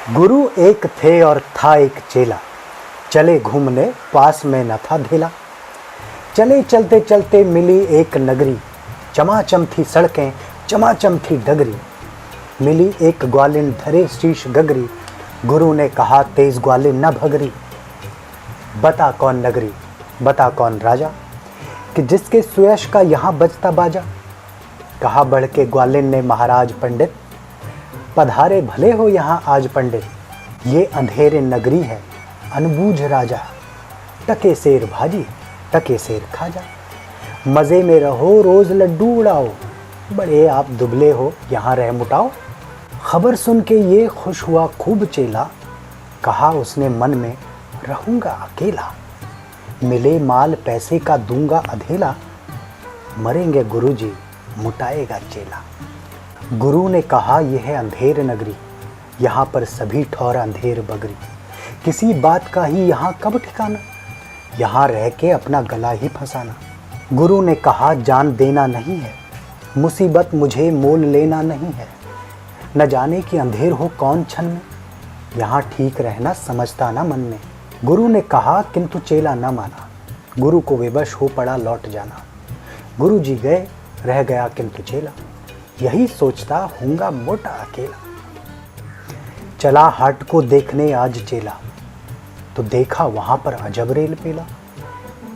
गुरु एक थे और था एक चेला, चले घूमने पास में न था ढेला। चले चलते चलते मिली एक नगरी, चमाचम थी सड़कें चमाचम थी डगरी। मिली एक ग्वालिन धरे शीश गगरी, गुरु ने कहा तेज ग्वालिन न भगरी। बता कौन नगरी बता कौन राजा, कि जिसके सुयश का यहाँ बजता बाजा। कहा बढ़ के ग्वालिन ने महाराज पंडित, पधारे भले हो यहाँ आज पंडित। ये अंधेरे नगरी है अनबूझ राजा, टके शेर भाजी टके शेर खाजा। मज़े में रहो रोज़ लड्डू उड़ाओ, बड़े आप दुबले हो यहाँ रह मुटाओ। खबर सुन के ये खुश हुआ खूब चेला, कहा उसने मन में रहूँगा अकेला। मिले माल पैसे का दूंगा अधेला, मरेंगे गुरुजी मुटाएगा चेला। गुरु ने कहा यह है अंधेर नगरी, यहाँ पर सभी ठौर अंधेर बगरी। किसी बात का ही यहाँ कब ठिकाना, यहाँ रह के अपना गला ही फंसाना। गुरु ने कहा जान देना नहीं है, मुसीबत मुझे मोल लेना नहीं है। न जाने कि अंधेर हो कौन छन में, यहाँ ठीक रहना समझता ना मन में। गुरु ने कहा किंतु चेला न माना, गुरु को विवश हो पड़ा लौट जाना। गुरु जी गए रह गया किंतु चेला, यही सोचता हूँगा मोटा अकेला। चला हाट को देखने आज चेला, तो देखा वहाँ पर अजब रेल पेला।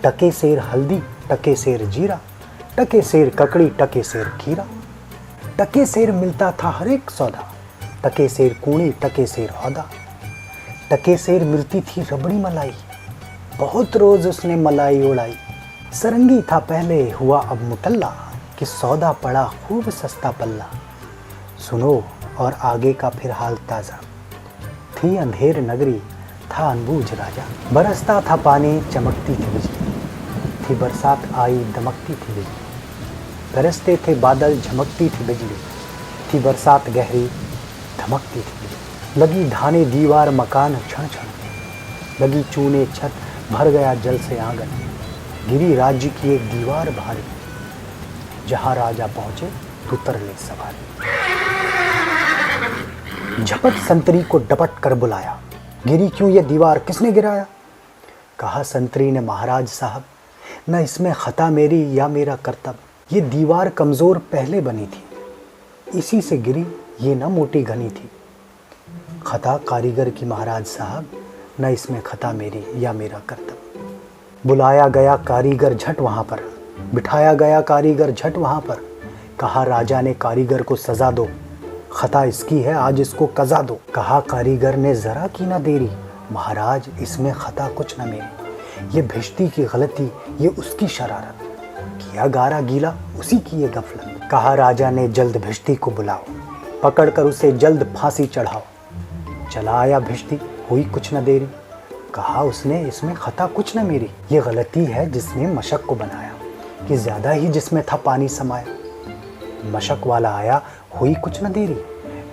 टके शेर हल्दी टके शेर जीरा, टके शेर ककड़ी टके शेर खीरा। टके शेर मिलता था हर एक सौदा, टके शेर कूणी टके शेर हौदा। टके शेर मिलती थी रबड़ी मलाई, बहुत रोज उसने मलाई उड़ाई। सरंगी था पहले हुआ अब मुटल्ला, कि सौदा पड़ा खूब सस्ता पल्ला। सुनो और आगे का फिर हाल ताज़ा, थी अंधेर नगरी था अनबूझ राजा। बरसता था पानी चमकती थी बिजली, थी बरसात आई दमकती थी बिजली। गरजते थे बादल झमकती थी बिजली, थी बरसात गहरी धमकती थी बिजली। लगी ढाने दीवार मकान क्षण क्षण, लगी चूने छत भर गया जल से आंगन। गिरी राज्य की एक दीवार भारी, जहाँ राजा पहुँचे तो तरले सवारी। झपट संतरी को डपट कर बुलाया, गिरी क्यों ये दीवार किसने गिराया। कहा संतरी ने महाराज साहब, न इसमें खता मेरी या मेरा कर्तव्य। ये दीवार कमज़ोर पहले बनी थी, इसी से गिरी, ये न मोटी घनी थी। खता कारीगर की महाराज साहब, न इसमें खता मेरी या मेरा कर्तव्य। बुलाया गया कारीगर झट वहाँ पर, बिठाया गया कारीगर झट वहाँ पर। कहा राजा ने कारीगर को सजा दो, खता इसकी है आज इसको कज़ा दो। कहा कारीगर ने ज़रा की ना देरी, महाराज इसमें खता कुछ न मेरी। ये भिश्ती की गलती ये उसकी शरारत, किया गारा गीला उसी की ये गफलत। कहा राजा ने जल्द भिश्ती को बुलाओ, पकड़ कर उसे जल्द फांसी चढ़ाओ। चला आया भिश्ती हुई कुछ न देरी, कहा उसने इसमें खता कुछ न मेरी। ये गलती है जिसने मशक को बनाया, कि ज़्यादा ही जिसमें था पानी समाया। मशक वाला आया हुई कुछ न देरी,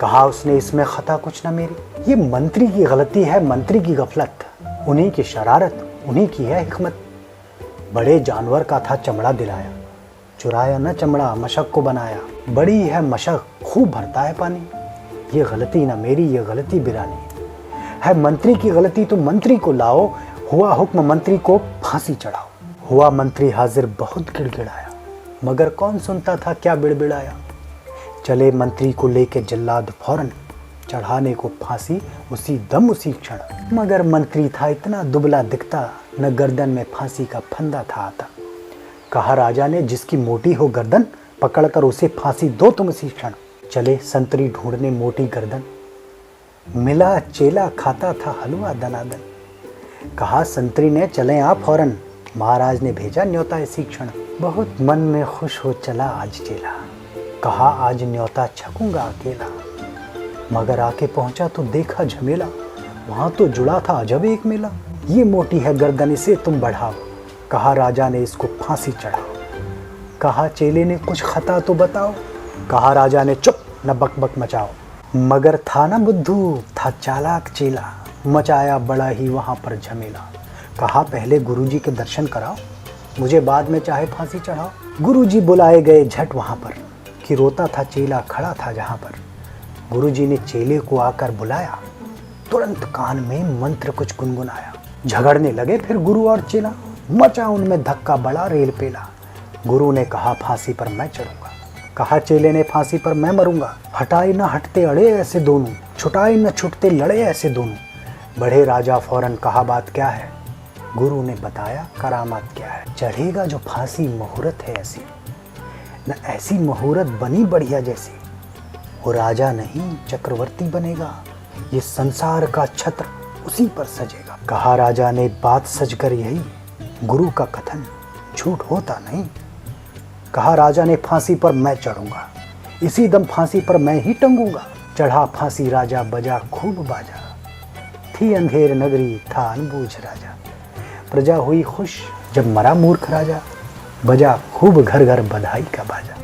कहा उसने इसमें खता कुछ न मेरी। ये मंत्री की गलती है मंत्री की गफलत, उन्हीं की शरारत उन्हीं की है हिकमत। बड़े जानवर का था चमड़ा दिलाया, चुराया न चमड़ा मशक को बनाया। बड़ी है मशक खूब भरता है पानी, ये गलती न मेरी ये गलती बिरानी। है मंत्री की गलती तो मंत्री को लाओ, हुआ हुक्म मंत्री को फांसी चढ़ाओ। हुआ मंत्री हाजिर बहुत गिड़गिड़ाया, मगर कौन सुनता था क्या बिड़बिड़ाया। चले मंत्री को लेके जल्लाद फौरन, चढ़ाने को फांसी उसी दम उसी क्षण। मगर मंत्री था इतना दुबला दिखता, न गर्दन में फांसी का फंदा था आता। कहा राजा ने जिसकी मोटी हो गर्दन, पकड़कर उसे फांसी दो तुम इसी क्षण। चले संतरी ढूंढने मोटी गर्दन, मिला चेला खाता था हलवा दनादन। कहा संतरी ने चले आप फौरन, महाराज ने भेजा न्योता इसी क्षण। बहुत मन में खुश हो चला आज चेला, कहा आज न्योता छकूंगा अकेला। मगर आके पहुंचा तो देखा झमेला, वहां तो जुड़ा था अजब एक मेला। ये मोटी है गर्दन इसे तुम बढ़ाओ, कहा राजा ने इसको फांसी चढ़ाओ। कहा चेले ने कुछ खता तो बताओ, कहा राजा ने चुप न बकबक मचाओ। मगर था न बुद्धू था चालाक चेला, मचाया बड़ा ही वहां पर झमेला। कहा पहले गुरुजी के दर्शन कराओ, मुझे बाद में चाहे फांसी चढ़ाओ। गुरुजी बुलाए गए झट वहाँ पर, कि रोता था चेला खड़ा था जहाँ पर। गुरुजी ने चेले को आकर बुलाया, तुरंत कान में मंत्र कुछ गुनगुनाया। झगड़ने लगे फिर गुरु और चेला, मचा उनमें धक्का बड़ा रेल पेला। गुरु ने कहा फांसी पर मैं चढ़ूंगा, कहा चेले ने फांसी पर मैं मरूंगा। हटाए न हटते अड़े ऐसे दोनों, छुटाए न छुटते लड़े ऐसे दोनों। बढ़े राजा फौरन कहा बात क्या है, गुरु ने बताया करामात क्या है। चढ़ेगा जो फांसी मुहूर्त है ऐसी, न ऐसी मुहूर्त बनी बढ़िया जैसी। वो राजा नहीं चक्रवर्ती बनेगा, ये संसार का छत्र उसी पर सजेगा। कहा राजा ने बात सजकर यही, गुरु का कथन झूठ होता नहीं। कहा राजा ने फांसी पर मैं चढ़ूंगा, इसी दम फांसी पर मैं ही टंगूंगा। चढ़ा फांसी राजा बजा खूब बाजा, थी अंधेर नगरी था अनबूझ राजा। प्रजा हुई खुश जब मरा मूर्ख राजा, बजा खूब घर घर बधाई का बाजा।